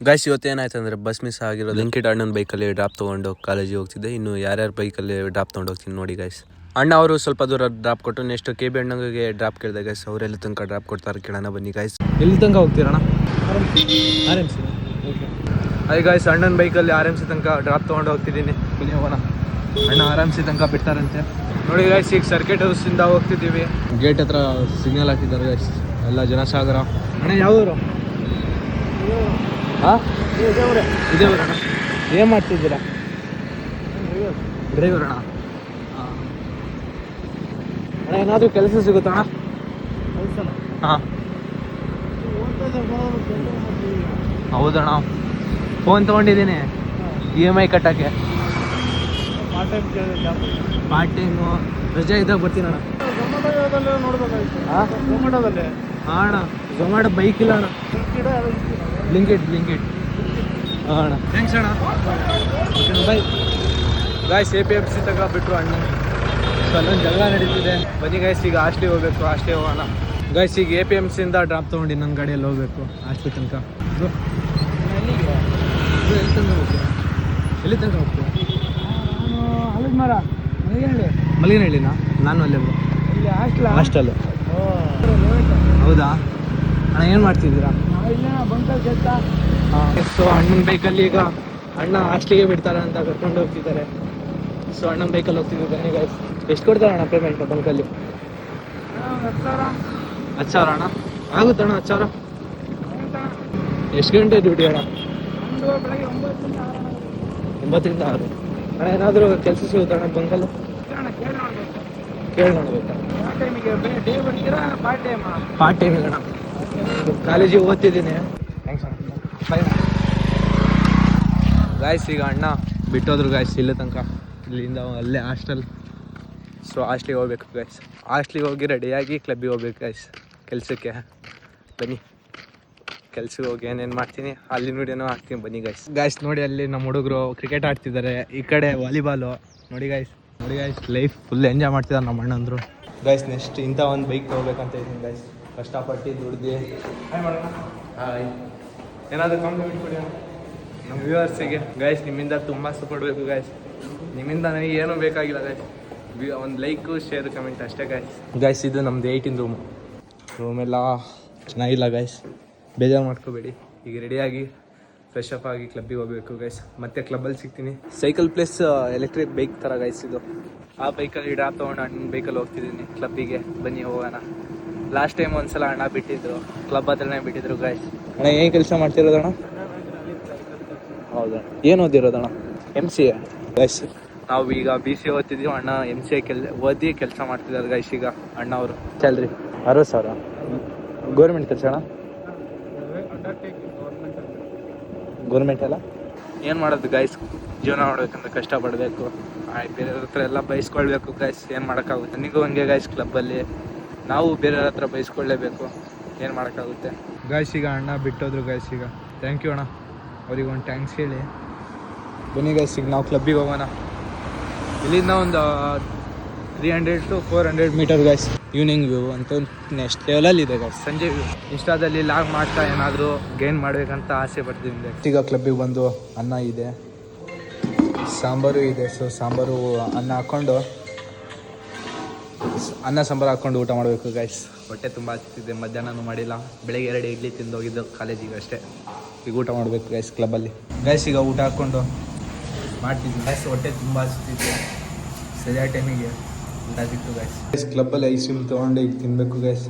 Guys ಇವತ್ತೇನಾಯ್ತು ಅಂದರೆ bus miss ಆಗಿರೋದು. ಲಿಂಕಿಡ್ ಅಣ್ಣನ ಬೈಕಲ್ಲಿ ಡ್ರಾಪ್ ತೊಗೊಂಡು ಕಾಲೇಜಿಗೆ ಹೋಗ್ತಿದ್ದೆ. ಇನ್ನು ಯಾರ್ಯಾರು ಬೈಕಲ್ಲಿ ಡ್ರಾಪ್ ತೊಗೊಂಡು ಹೋಗ್ತೀನಿ ನೋಡಿ ಗೈಸ್. ಅಣ್ಣ ಅವರು ಸ್ವಲ್ಪ ದೂರ ಡ್ರಾಪ್ ಕೊಟ್ಟು ನೆಕ್ಸ್ಟ್ KB ಅಣ್ಣಗೆ ಡ್ರಾಪ್ ಕೇಳಿದೆ ಗೈಸ್. ಅವರೆಲ್ಲ ತನಕ ಡ್ರಾಪ್ ಕೊಡ್ತಾರೆ ಕೇಳೋಣ ಬನ್ನಿ ಗೈಸ್. ಎಲ್ಲಿ ತನಕ ಹೋಗ್ತೀರಣ್ಣ? RMC. ಅದೇ ಗೈಸ್ ಅಣ್ಣನ ಬೈಕಲ್ಲಿ RMC ತನಕ ಡ್ರಾಪ್ ತೊಗೊಂಡು ಹೋಗ್ತಿದ್ದೀನಿ. ಬನ್ನಿ ಹೋಗೋಣ. ಅಣ್ಣ RMC ತನಕ ಬಿಡ್ತಾರಂತೆ ನೋಡಿ ಗೈಸ್. ಈಗ ಸರ್ಕಿಟ್ ಹೌಸಿಂದ ಹೋಗ್ತಿದ್ದೀವಿ. ಗೇಟ್ ಹತ್ರ ಸಿಗ್ನಲ್ ಹಾಕಿದ್ದಾರೆ ಗೈಸ್. ಎಲ್ಲ ಜನಸಾಗರ. ಅಣ್ಣ ಯಾವ ಊರು? ಹಾಂ ಇದೇ ಊರಣ್ಣ. ಏನು ಮಾಡ್ತಿದ್ದೀರಾ? ಡ್ರೈವರ್ ಅಣ್ಣ. ಅಣ್ಣ ಏನಾದರೂ ಕೆಲಸ ಸಿಗುತ್ತಣ್ಣ? ಹಾಂ ಹೌದಣ್ಣ. ಫೋನ್ ತೊಗೊಂಡಿದ್ದೀನಿ EMI ಕಟ್ಟೋಕ್ಕೆ. ಪಾರ್ಟ್ ಟೈಮು ರಜೆ ಇದ್ದಾಗ ಬರ್ತೀನಣ್ಣ. ಹಾಂ ಝೊಮ್ಯಾಟೋದಲ್ಲಿ. ಹಾಂ ಅಣ್ಣ ಝೊಮ್ಯಾಟೋ ಬೈಕ್ ಇಲ್ಲ ಅಣ್ಣ. ಬ್ಲಿಂಕಿಟ್ ಹಾಂ ಅಣ್ಣ. ಥ್ಯಾಂಕ್ಸ್ ಅಣ್ಣ. By guys. APMC ತನಕ ಬಿಟ್ಟರು ಅಣ್ಣ. ಸೊ ಅಲ್ಲೊಂದು ಜಗಳ ನಡೀತಿದೆ. ಬನ್ನಿ ಗಾಯ್ಸ್ ಈಗ ಹಾಸ್ಟ್ಲಿಗೆ ಹೋಗ್ಬೇಕು. ಹಾಸ್ಟ್ಲಿಗೆ ಹೋಗೋಣ ಗಾಯ್ಸ್. ಈಗ APMCಯಿಂದ ಡ್ರಾಪ್ ತೊಗೊಂಡು ನನ್ನ ಗಾಡಿಯಲ್ಲಿ ಹೋಗ್ಬೇಕು ಹಾಸ್ಟ್ಲಿ ತನಕ. ಎಲ್ಲಿ ತನಕ ಹೋಗ್ತೀರಾ? ಎಲ್ಲಿ ತನಕ ಹೋಗ್ತೀರಾ? ಹಲದ ಮರ ಮಲ್ಲಿಗೆನಹಳ್ಳಿನಾ? ನಾನು ಅಲ್ಲೇ ಬ್ರೋ. ಇಲ್ಲಿ ಹಾಸ್ಟೆಲ್. ಹೌದಾ ಅಣ್ಣ? ಏನು ಮಾಡ್ತಿದ್ದೀರಾ? ಬಂಕಲ್ಲಿ ಕೆತ್ತ. ಹಾಂ. ಸೊ ಅಣ್ಣನ ಬೈಕಲ್ಲಿ ಈಗ ಅಣ್ಣ ಹಾಸ್ಟ್ಲಿಗೆ ಬಿಡ್ತಾರೆ ಅಂತ ಕರ್ಕೊಂಡು ಹೋಗ್ತಿದ್ದಾರೆ. ಸೊ ಅಣ್ಣನ ಬೈಕಲ್ಲಿ ಹೋಗ್ತಿದ್ದೀವಿ ಬನ್ನಿ ಗೈಸ್. ಎಷ್ಟು ಕೊಡ್ತಾರೆ ಅಣ್ಣ ಪೇಮೆಂಟ್ ಬಂಕಲ್ಲಿ? 10,000 ಅಣ್ಣ. ಆಗುತ್ತಣ್ಣ 10,000? ಎಷ್ಟು ಗಂಟೆ ಡ್ಯೂಟಿ ಅಣ್ಣ? ಬೆಳಗ್ಗೆ 9 ರಿಂದ 6. ಅಣ್ಣ ಏನಾದರೂ ಕೆಲಸ ಸಿಗುತ್ತಣ್ಣ ಬಂಕಲ್ಲಿ? ಕೇಳಿ ನೋಡ್ಬೇಕಾ? ಡೇ ಬರ್ತೀರಾ ಪಾರ್ಟ್ ಟೈಮ್? ಪಾರ್ಟ್ ಟೈಮ್ ಇಲ್ಲ ಅಣ್ಣ. ಕಾಲೇಜಿಗೆ ಓದ್ತಿದ್ದೀನಿ. ಥ್ಯಾಂಕ್ಸ್ ಅಣ್ಣ. Bye guys. ಈಗ ಅಣ್ಣ ಬಿಟ್ಟೋದ್ರು ಗಾಯ್ಸ್ ಇಲ್ಲಿ ತನಕ. ಇಲ್ಲಿಂದ ಅಲ್ಲೇ ಹಾಸ್ಟೆಲ್. ಸೊ ಹಾಸ್ಟ್ಲಿಗೆ ಹೋಗ್ಬೇಕು ಗೈಸ್. ಹಾಸ್ಟ್ಲಿಗೆ ಹೋಗಿ ರೆಡಿಯಾಗಿ ಕ್ಲಬ್ಬಿಗೆ ಹೋಗ್ಬೇಕು ಗೈಸ್ ಕೆಲಸಕ್ಕೆ. ಬನ್ನಿ ಕೆಲ್ಸಕ್ಕೆ ಹೋಗಿ ಏನೇನು ಮಾಡ್ತೀನಿ ಅಲ್ಲಿ ನೋಡಿನೋ ಹಾಕ್ತೀನಿ ಬನ್ನಿ ಗೈಸ್. ನೋಡಿ ಅಲ್ಲಿ ನಮ್ಮ ಹುಡುಗರು ಕ್ರಿಕೆಟ್ ಆಡ್ತಿದ್ದಾರೆ. ಈ ಕಡೆ ವಾಲಿಬಾಲು. ನೋಡಿ ಗೈಸ್ ಲೈಫ್ ಫುಲ್ ಎಂಜಾಯ್ ಮಾಡ್ತಿದ್ದಾರೆ ನಮ್ಮ ಅಣ್ಣಂದ್ರು ಗೈಸ್. ನೆಕ್ಸ್ಟ್ ಇಂಥ ಒಂದು ಬೈಕ್ ತೊಗೋಬೇಕಂತ ಇದ್ದೀನಿ ಗೈಸ್. ಕಷ್ಟಪಟ್ಟು ದುಡ್ದು. ಹಾಯ್ ಮಾಡೋಣ. ಹಾಯ್. ಏನಾದರೂ ಕಾಂಪ್ಲಿಮೆಂಟ್ ಕೊಡಿ ನಮ್ಮ ವ್ಯೂವರ್ಸಿಗೆ ಗೈಸ್. ನಿಮ್ಮಿಂದ ತುಂಬ ಸಪೋರ್ಟ್ ಬೇಕು ಗೈಸ್. ನಿಮ್ಮಿಂದ ನನಗೆ ಏನೂ ಬೇಕಾಗಿಲ್ಲ ಗೈಸ್. ಒಂದು ಲೈಕು ಶೇರ್ ಕಮೆಂಟ್ ಅಷ್ಟೇ ಗೈಸ್. ಇದು ನಮ್ಮದು 18 ರೂಮೆಲ್ಲ ಚೆನ್ನಾಗಿಲ್ಲ ಗೈಸ್. ಬೇಜಾರು ಮಾಡ್ಕೋಬೇಡಿ. ಈಗ ರೆಡಿಯಾಗಿ ಫ್ರೆಶ್ ಅಪ್ ಆಗಿ ಕ್ಲಬ್ಬಿಗೆ ಹೋಗಬೇಕು ಗೈಸ್. ಮತ್ತೆ ಕ್ಲಬ್ಬಲ್ಲಿ ಸಿಗ್ತೀನಿ. ಸೈಕಲ್ ಪ್ಲಸ್ ಎಲೆಕ್ಟ್ರಿಕ್ ಬೈಕ್ ಥರ ಗೈಸ್ ಇದು. ಆ ಬೈಕಲ್ಲಿ ಡ್ರಾಪ್ ತೊಗೊಂಡು ಅಣ್ಣನ ಬೈಕಲ್ಲಿ ಹೋಗ್ತಿದ್ದೀನಿ ಕ್ಲಬ್ಬಿಗೆ. ಬನ್ನಿ ಹೋಗೋಣ. ಲಾಸ್ಟ್ ಟೈಮ್ ಒಂದ್ಸಲ ಅಣ್ಣ ಬಿಟ್ಟಿದ್ರು, ಕ್ಲಬ್ ಹತ್ರನೇ ಬಿಟ್ಟಿದ್ರು ಗೈಸ್. ಅಣ್ಣ ಏನು ಕೆಲಸ ಮಾಡ್ತಿರೋದಣ್ಣ? ಹೌದಾ? ಏನು ಓದಿರೋದಣ್ಣ? MCA guys. ನಾವು ಈಗ BCA ಓದ್ತಿದ್ದೀವಿ. ಅಣ್ಣ MCA ಓದಿ ಕೆಲಸ ಮಾಡ್ತಿದ್ದಾರೆ ಗೈಸ್. ಈಗ ಅಣ್ಣ ಅವರು ಸ್ಯಾಲ್ರಿ 60,000. ಗೌರ್ಮೆಂಟ್ ಕೆಲಸ ಅಣ್ಣ? ಗೌರ್ಮೆಂಟ್ ಅಲ್ಲ. ಏನು ಮಾಡೋದು ಗೈಸ್? ಜೀವನ ಮಾಡ್ಬೇಕಂದ್ರೆ ಕಷ್ಟಪಡಬೇಕು. ಬೇರೆಯವ್ರ ಹತ್ರ ಎಲ್ಲ ಬಯಸ್ಕೊಳ್ಬೇಕು ಗೈಸ್. ಏನು ಮಾಡೋಕ್ಕಾಗುತ್ತೆ? ನಿಮಗೂ ಹಂಗೆ ಗೈಸ್. ಕ್ಲಬ್ಬಲ್ಲಿ ನಾವು ಬೇರೆಯವ್ರ ಹತ್ರ ಬಯಸ್ಕೊಳ್ಳೇಬೇಕು. ಏನು ಮಾಡೋಕ್ಕಾಗುತ್ತೆ ಗೈಸ್. ಈಗ ಅಣ್ಣ ಬಿಟ್ಟೋದ್ರು ಗೈಸ್. ಈಗ ಥ್ಯಾಂಕ್ ಯು ಅಣ್ಣ. ಅವ್ರಿಗೆ ಒಂದು ಥ್ಯಾಂಕ್ಸ್ ಹೇಳಿ ಬನ್ನಿ ಗೈಸ್. ಈಗ ನಾವು ಕ್ಲಬ್ಬಿಗೆ ಹೋಗೋಣ. ಇಲ್ಲಿಂದ ಒಂದು 300 to 400 meter guys. Evening view ಅಂತ ನೆಕ್ಸ್ಟ್ ಲೆವೆಲಲ್ಲಿ ಇದೆ ಗೈಸ್. ಸಂಜೆ ವ್ಯೂ. ಇನ್ಸ್ಟಾದಲ್ಲಿ ಲಾಗ್ ಮಾಡ್ತಾ ಏನಾದರೂ ಗೇನ್ ಮಾಡಬೇಕಂತ ಆಸೆ ಪಡ್ತೀನಿ ಗೈಸ್. ಈಗ ಕ್ಲಬ್ಬಿಗೆ ಬಂದು ಅನ್ನ ಇದೆ, ಸಾಂಬಾರು ಇದೆ. ಸೊ ಸಾಂಬಾರು ಅನ್ನ ಹಾಕ್ಕೊಂಡು ಅನ್ನ ಸಾಂಬಾರು ಹಾಕ್ಕೊಂಡು ಊಟ ಮಾಡಬೇಕು ಗೈಸ್. ಹೊಟ್ಟೆ ತುಂಬ ಹತ್ತಿದೆ. ಮಧ್ಯಾಹ್ನನೂ ಮಾಡಿಲ್ಲ. ಬೆಳಗ್ಗೆ 2 ಇಡ್ಲಿ ತಿಂದು ಹೋಗಿದ್ದು ಕಾಲೇಜಿಗೆ ಅಷ್ಟೇ. ಈಗ ಊಟ ಮಾಡಬೇಕು ಗೈಸ್ ಕ್ಲಬ್ಬಲ್ಲಿ. ಗೈಸ್ ಈಗ ಊಟ ಹಾಕ್ಕೊಂಡು ಮಾಡ್ತಿದ್ವಿ ಗೈಸ್. ಹೊಟ್ಟೆ ತುಂಬ ಹತ್ತಿದೆ. ಸರಿಯಾದ ಟೈಮಿಗೆ ಊಟ ಸಿಕ್ತು ಗೈಸ್. ಕ್ಲಬ್ಬಲ್ಲಿ ಐಸ್ ಕ್ರೀಮ್ ತೊಗೊಂಡು ಈಗ ತಿನ್ನಬೇಕು ಗೈಸ್.